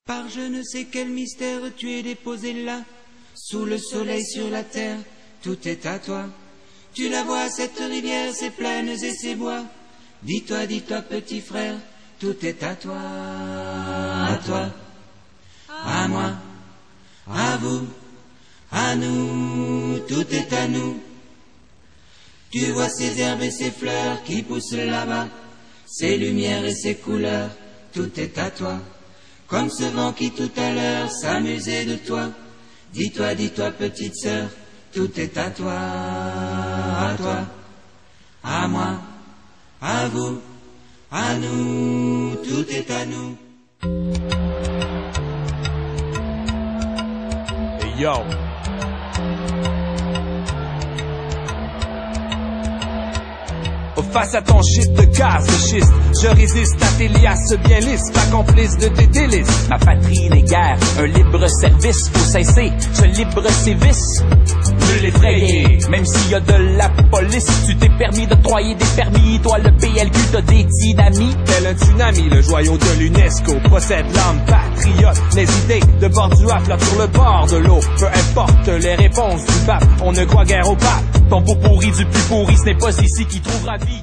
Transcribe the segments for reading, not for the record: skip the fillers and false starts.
Par je ne sais quel mystère tu es déposé là, sous le soleil sur la terre, tout est à toi. Tu la vois cette rivière, ses plaines et ses bois. Dis-toi, dis-toi petit frère, tout est à toi, à moi, à vous, à nous, tout est à nous. Tu vois ces herbes et ces fleurs qui poussent là-bas, ces lumières et ces couleurs, tout est à toi. Comme ce vent qui tout à l'heure s'amusait de toi. Dis-toi, dis-toi petite sœur, tout est à toi, à moi, à vous, à nous, tout est à nous. Hey yo! Face à ton shit de gaz de schiste, je résiste à tes liasses bien lisses, pas complice de tes délices. Ma patrie n'est guère un libre service, faut cesser ce libre sévice. Nul effrayé, même s'il y a de la police. Tu t'es permis de d'octroyer des permis, toi le PLQ t'as des dynamites. Tel un tsunami, le joyau de l'UNESCO possède l'âme patriote. Les idées de Bordua flottent sur le bord de l'eau. Peu importe les réponses du pape, on ne croit guère au pape. Ton pot pourri du plus pourri, ce n'est pas ici qui trouvera vie.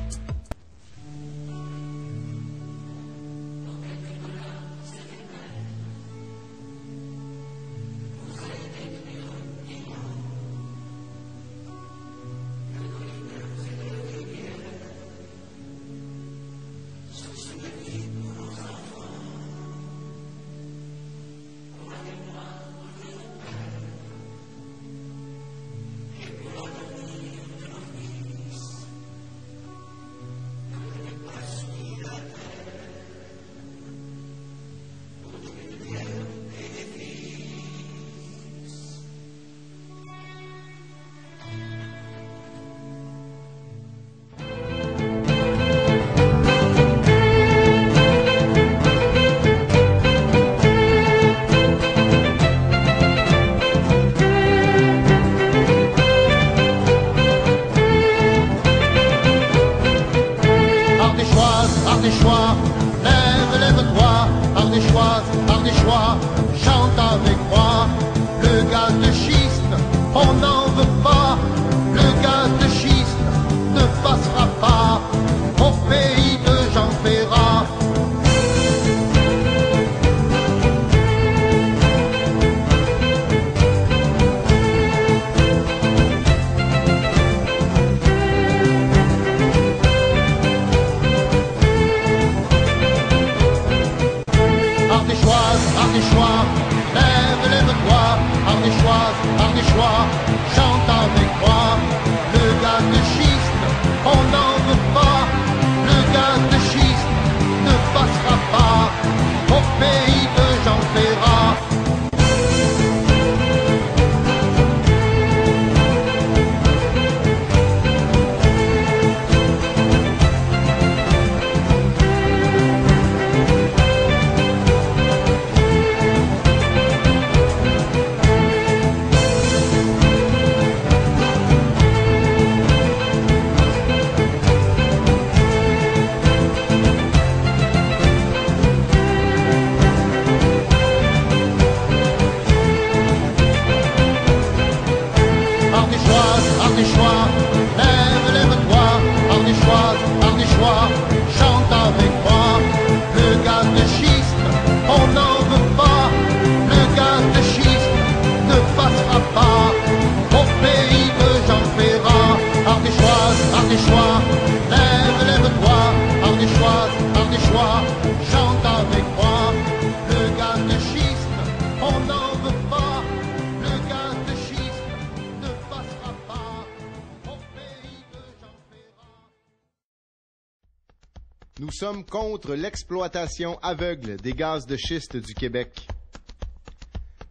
Nous sommes contre l'exploitation aveugle des gaz de schiste du Québec.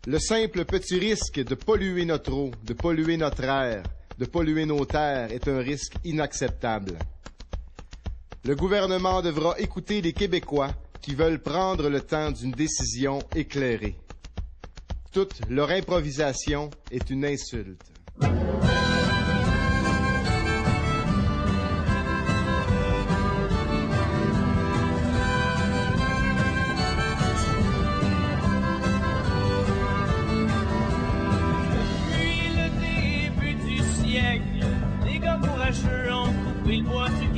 Le simple petit risque de polluer notre eau, de polluer notre air, de polluer nos terres est un risque inacceptable. Le gouvernement devra écouter les Québécois qui veulent prendre le temps d'une décision éclairée. Toute leur improvisation est une insulte.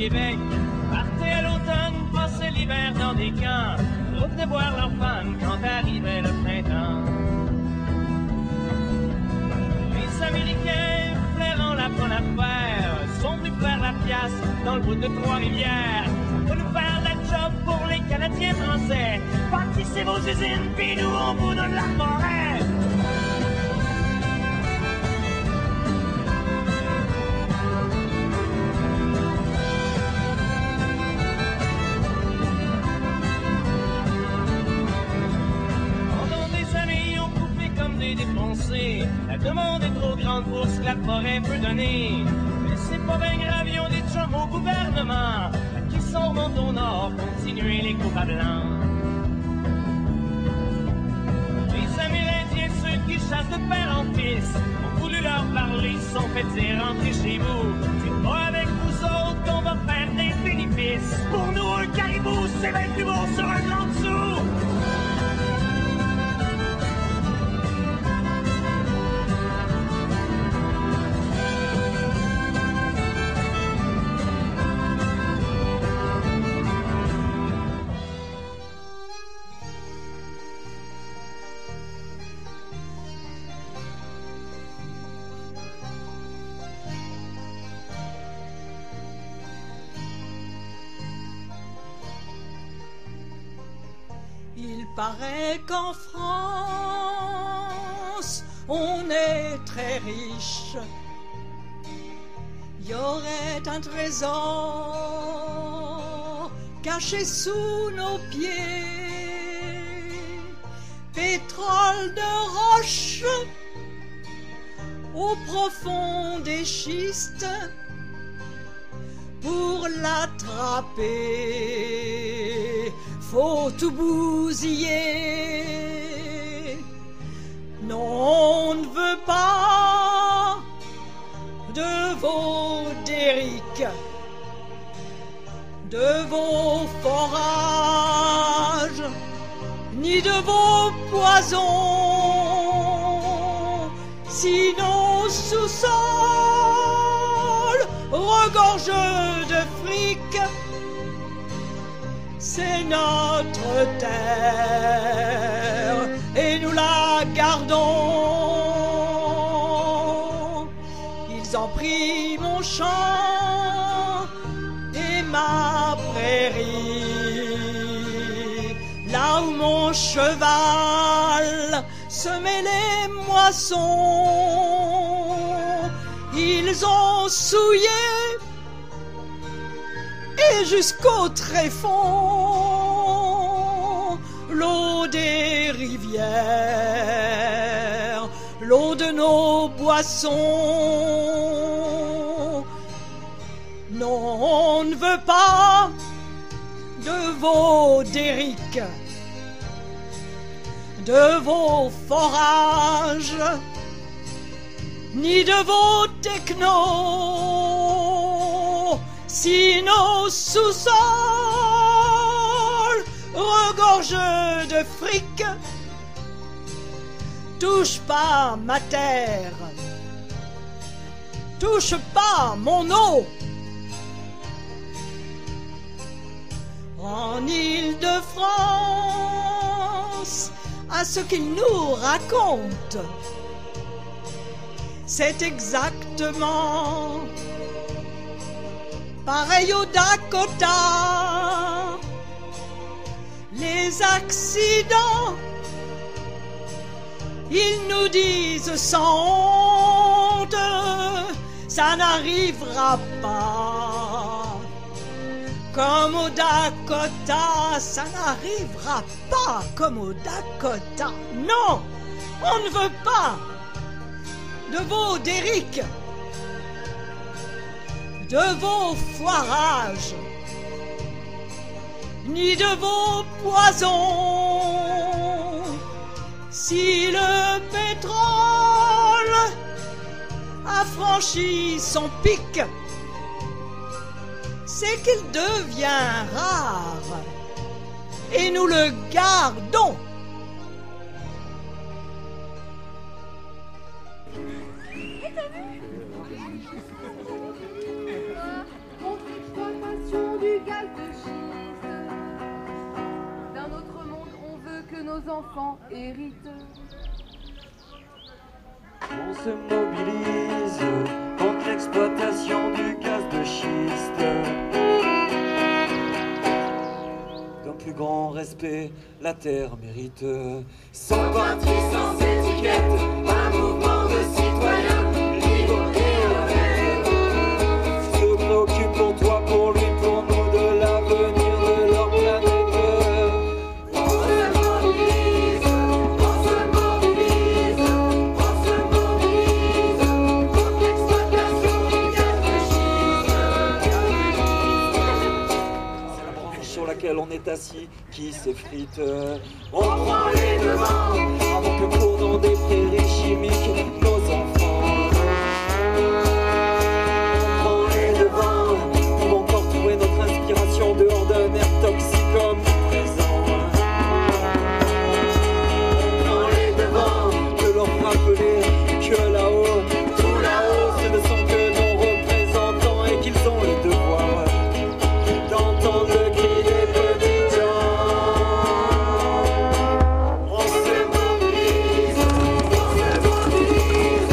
Québec partaient à l'automne, passaient l'hiver dans des camps, revenaient voir leurs femmes quand arrivait le printemps. Les Américains, flairant la bonne affaire, sont venus faire la pièce dans le bout de Trois-Rivières. Pour nous faire la job pour les Canadiens français, bâtissez vos usines, puis nous on vous donne la forêt. La demande est trop grande pour ce que la forêt peut donner. Mais c'est pas bien grave, ils ont des chums au gouvernement qui sont remontés au nord, continuer les coupes à blanc. Les Amérindiens, ceux qui chassent de père en fils, ont voulu leur parler, sont fait dire rentrez chez vous. C'est pas avec vous autres qu'on va faire des bénéfices. Pour nous, un caribou, c'est bien plus beau sur un grand dessous. Il paraît qu'en France, on est très riche. Il y aurait un trésor caché sous nos pieds. Pétrole de roche au profond des schistes. Pour l'attraper, faut tout bousiller. Non, on ne veut pas de vos derriques, de vos forages, ni de vos poisons. Si nos sous-sols regorgent de fric, c'est notre terre et nous la gardons. Ils ont pris mon champ et ma prairie, là où mon cheval semait les moissons. Ils ont souillé et jusqu'au tréfonds l'eau des rivières, l'eau de nos boissons. Non, on ne veut pas de vos derriques, de vos forages, ni de vos technos. Si nos sous-sols regorgent de fric, touche pas ma terre, touche pas mon eau. En Île-de-France, à ce qu'ils nous racontent, c'est exactement pareil au Dakota. Les accidents, ils nous disent sans honte, ça n'arrivera pas. Comme au Dakota, ça n'arrivera pas comme au Dakota. Non, on ne veut pas de vos derriques, de vos foirages, ni de vos poisons. Si le pétrole a franchi son pic, c'est qu'il devient rare et nous le gardons. nos enfants héritent. On se mobilise contre l'exploitation du gaz de schiste. D'un plus grand respect, la terre mérite. Sans patrie, sans étiquette, un mouvement de citoyens libres et honnêtes se préoccupe pour toi, pour lui, pour nous, de l'avenir de leur planète. On se mobilise, on se mobilise, on se mobilise contre l'exploitation du gaz de schiste. C'est la branche sur laquelle on est assis qui s'effrite. On prend les devants avant que courent dans des prairies chimiques nos enfants. On prend les devants pour encore trouver notre inspiration dehors d'un air toxique comme présent. On prend les devants de leur rappeler que là-haut, tout là-haut, ce ne sont que nos représentants et qu'ils ont le devoir d'entendre le cri des petits gens. On se mobilise, on se mobilise,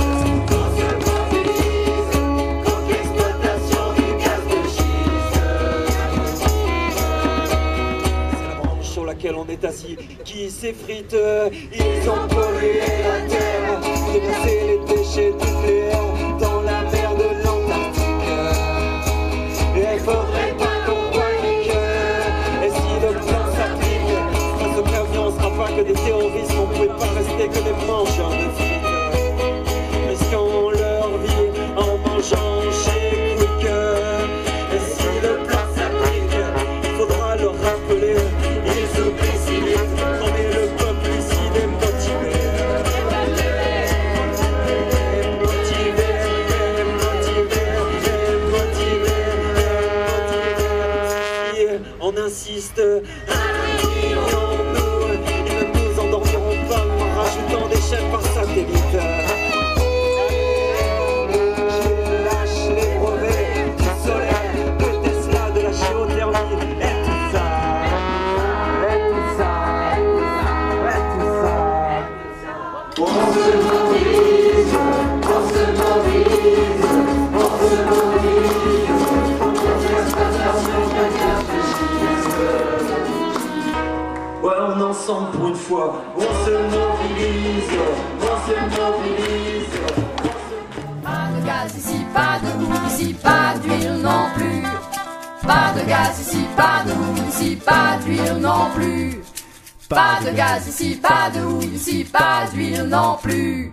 on se mobilise contre l'exploitation du gaz de schiste. C'est la branche sur laquelle on est assis qui s'effrite. Ils ont pollué la terre, déversé les déchets nucléaires dans la mer de l'Antarctique. Et il faudrait pas qu'on panique. Et si le plan s'applique, face aux camions, on sera pas que des terroristes, on pouvait pas rester que des mangeurs de frites. Risquant leur vie en mangeant chez Quick. Et si le plan s'applique, il faudra leur rappeler, ils oublient si vite, on est le peuple ici des motivés. On insiste, indignons-nous, ils ne nous endormiront pas en rajoutant des chaînes par satellite. Lâche les brevets du solaire, de Tesla, de la géothermie, et tout ça, et tout ça, et tout ça. On se mobilise, on se mobilise, on se mobilise contre l'exploitation du gaz de schiste. Ouais, on est ensemble pour une fois. On se mobilise, on se mobilise. Pas de gaz ici, pas de boue ici, pas d'huile non plus. Pas de gaz ici, pas de boue ici, pas d'huile non plus. Pas de gaz ici, pas de houille ici, pas d'huile non plus.